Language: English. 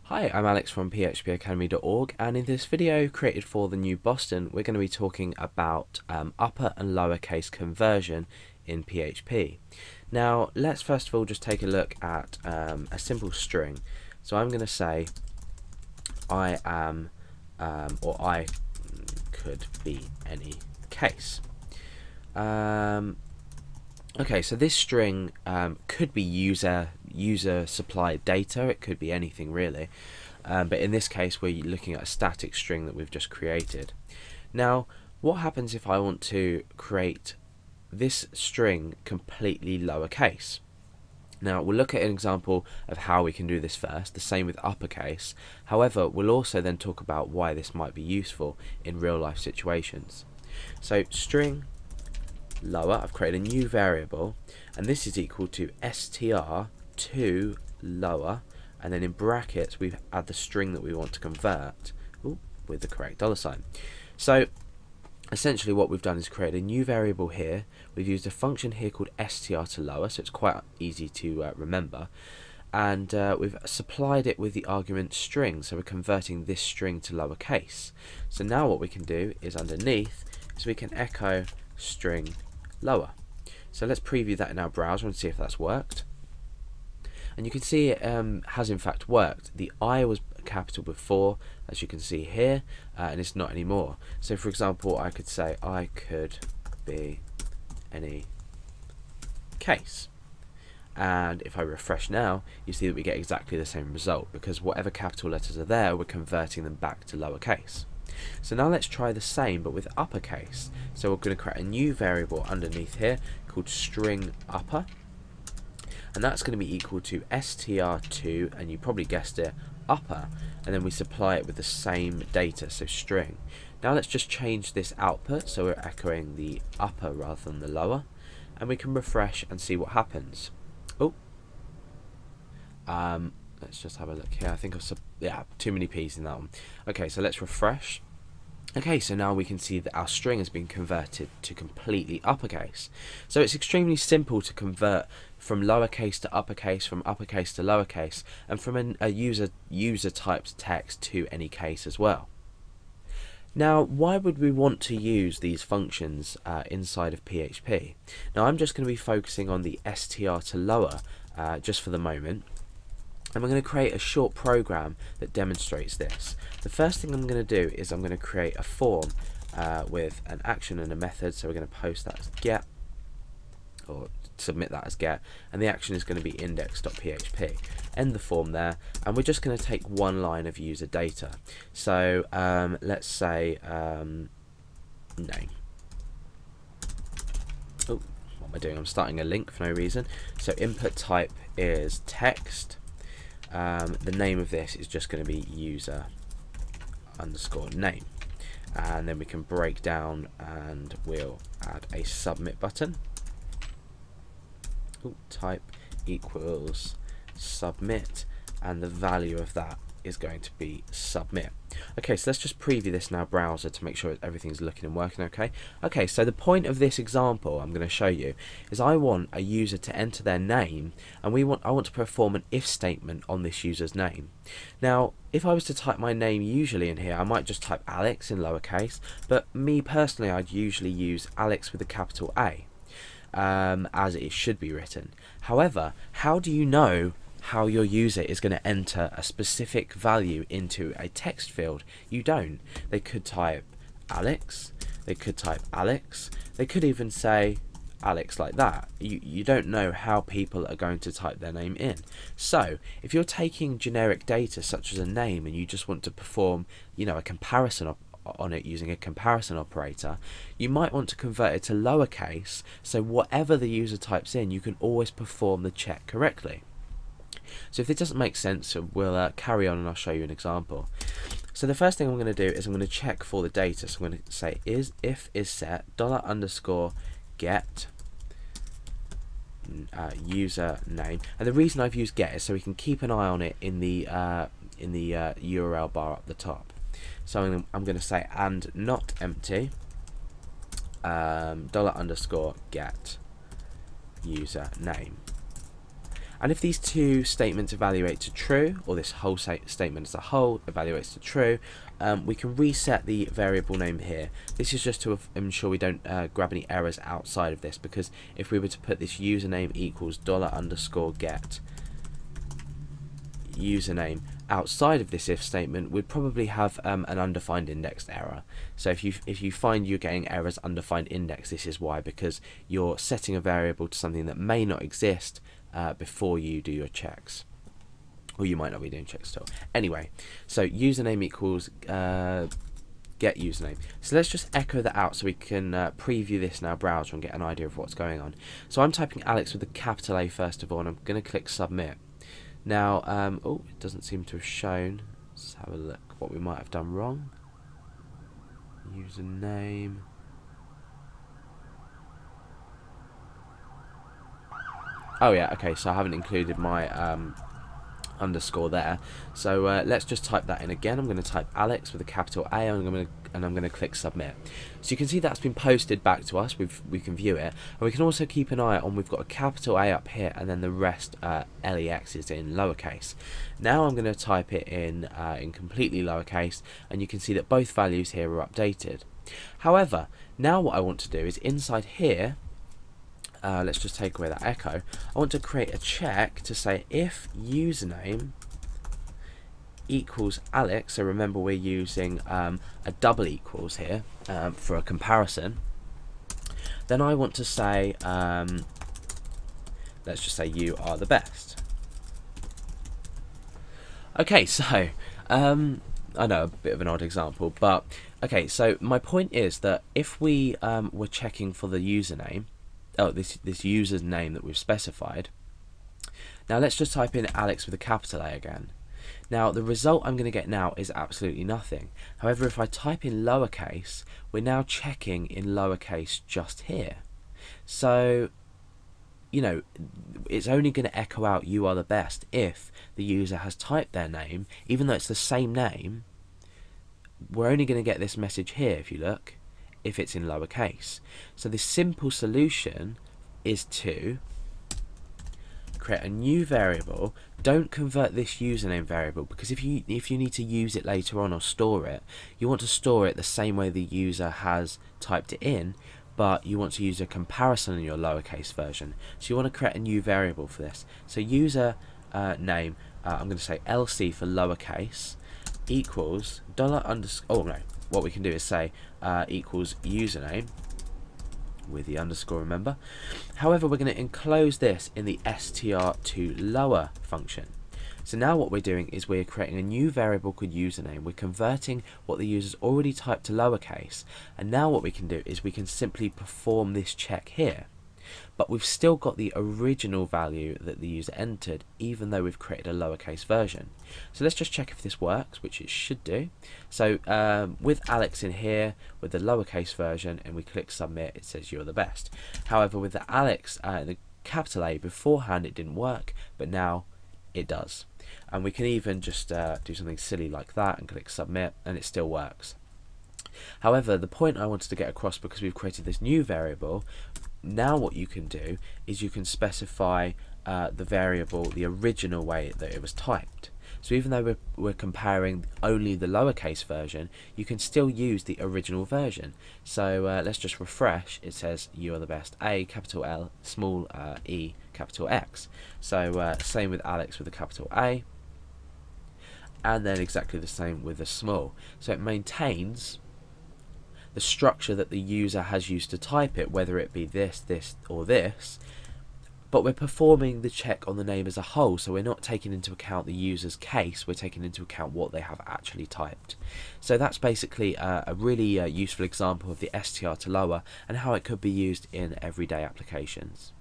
Hi, I'm Alex from phpacademy.org, and in this video created for the new Boston, we're going to be talking about upper and lowercase conversion in PHP. Now, let's first of all just take a look at a simple string. So I'm going to say I am, or I could be any case. Okay, so this string could be user supplied data. It could be anything really, but in this case we're looking at a static string that we've just created. Now, what happens if I want to create this string completely lowercase? Now, we'll look at an example of how we can do this first, the same with uppercase. However, we'll also then talk about why this might be useful in real life situations. So string lower, I've created a new variable, and this is equal to str2 lower, and then in brackets we add the string that we want to convert with the correct $sign. So essentially what we've done is create a new variable here. We've used a function here called str to lower, so it's quite easy to remember, and we've supplied it with the argument string, so we're converting this string to lowercase. So now what we can do is underneath, so we can echo string lower. So let's preview that in our browser and see if that's worked. And you can see it has in fact worked. The I was capital before, as you can see here, and it's not anymore. So for example, I could say I could be any case. And if I refresh now, you see that we get exactly the same result, because whatever capital letters are there, we're converting them back to lowercase. So now let's try the same but with uppercase. So we're going to create a new variable underneath here called string upper, and that's going to be equal to str2, and you probably guessed it, upper, and then we supply it with the same data, so string. Now let's just change this output, so we're echoing the upper rather than the lower, and we can refresh and see what happens. Let's just have a look here. I think I've too many P's in that one. Okay, so let's refresh. Okay, so now we can see that our string has been converted to completely uppercase. So it's extremely simple to convert from lowercase to uppercase, from uppercase to lowercase, and from a user typed text to any case as well. Now, why would we want to use these functions inside of PHP? Now, I'm just going to be focusing on the str to lower just for the moment. And we're going to create a short program that demonstrates this. The first thing I'm going to do is I'm going to create a form with an action and a method. So we're going to post that as get, or submit that as get, and the action is going to be index.php. End the form there, and we're just going to take one line of user data. So let's say name. Oh, what am I doing? I'm starting a link for no reason. So input type is text. The name of this is just going to be user underscore name, and then we can break down and we'll add a submit button. Type equals submit, and the value of that is going to be submit. Okay, so let's just preview this in our browser to make sure everything's looking and working okay. Okay, so the point of this example I'm going to show you is I want a user to enter their name, and I want to perform an if statement on this user's name. Now, if I was to type my name usually in here, I might just type Alex in lowercase, but me personally, I'd usually use Alex with a capital A, as it should be written. However, how do you know how your user is going to enter a specific value into a text field? You don't. They could type Alex, they could type Alex, they could even say Alex like that. You don't know how people are going to type their name in. So if you're taking generic data such as a name and you just want to perform, a comparison on it using a comparison operator, you might want to convert it to lowercase, so whatever the user types in, you can always perform the check correctly. So if it doesn't make sense, we'll carry on and I'll show you an example. So the first thing I'm going to do is I'm going to check for the data. So I'm going to say if is set $_get user name, and the reason I've used get is so we can keep an eye on it in the URL bar up the top. So I'm going to say and not empty $_get user name. And if these two statements evaluate to true, or this whole statement as a whole evaluates to true, we can reset the variable name here. This is just to ensure we don't grab any errors outside of this, because if we were to put this username equals $_get username outside of this if statement, we'd probably have an undefined index error. So if you find you're getting errors undefined index, this is why, because you're setting a variable to something that may not exist before you do your checks, or you might not be doing checks at all. Anyway, so username equals get username. So let's just echo that out so we can preview this in our browser and get an idea of what's going on. So I'm typing Alex with a capital A first of all, and I'm going to click submit. Now, oh, it doesn't seem to have shown. Let's have a look what we might have done wrong. Username. Oh yeah, okay, so I haven't included my underscore there. So let's just type that in again. I'm going to type Alex with a capital A, and I'm going to click submit. So you can see that's been posted back to us. We can view it, and we can also keep an eye on. We've got a capital A up here, and then the rest LEX is in lowercase. Now I'm going to type it in completely lowercase, and you can see that both values here are updated. However, now what I want to do is inside here. Let's just take away that echo. I want to create a check to say if username equals Alex, so remember we're using a double equals here for a comparison, then I want to say, let's just say you are the best. Okay, so I know, a bit of an odd example, but okay, so my point is that if we were checking for the username, this user's name that we've specified. Now let's just type in Alex with a capital A again. Now the result I'm going to get now is absolutely nothing. However, if I type in lowercase, we're now checking in lowercase just here. So, you know, it's only going to echo out you are the best if the user has typed their name, even though it's the same name. We're only going to get this message here, if you look, if it's in lowercase. So the simple solution is to create a new variable. Don't convert this username variable, because if you need to use it later on or store it, you want to store it the same way the user has typed it in, but you want to use a comparison in your lowercase version. So you want to create a new variable for this. So user name, I'm going to say LC for lowercase, equals $_. Oh no, what we can do is say equals username with the underscore, remember. However, we're going to enclose this in the str_to_lower function. So now what we're doing is we're creating a new variable called username. We're converting what the user's already typed to lowercase, and now what we can do is we can simply perform this check here. But we've still got the original value that the user entered, even though we've created a lowercase version. So let's just check if this works, which it should do. So with Alex in here, with the lowercase version, and we click submit, it says you're the best. However, with the Alex, the capital A beforehand, it didn't work, but now it does. And we can even just do something silly like that and click submit, and it still works. However, the point I wanted to get across, because we've created this new variable, now what you can do is you can specify the variable the original way that it was typed. So even though we're comparing only the lowercase version, you can still use the original version. So let's just refresh. It says you are the best, A capital L, small e capital X. So same with Alex with a capital A, and then exactly the same with the small. So it maintains the structure that the user has used to type it, whether it be this, this, or this, but we're performing the check on the name as a whole, so we're not taking into account the user's case, we're taking into account what they have actually typed. So that's basically a really useful example of the str to lower and how it could be used in everyday applications.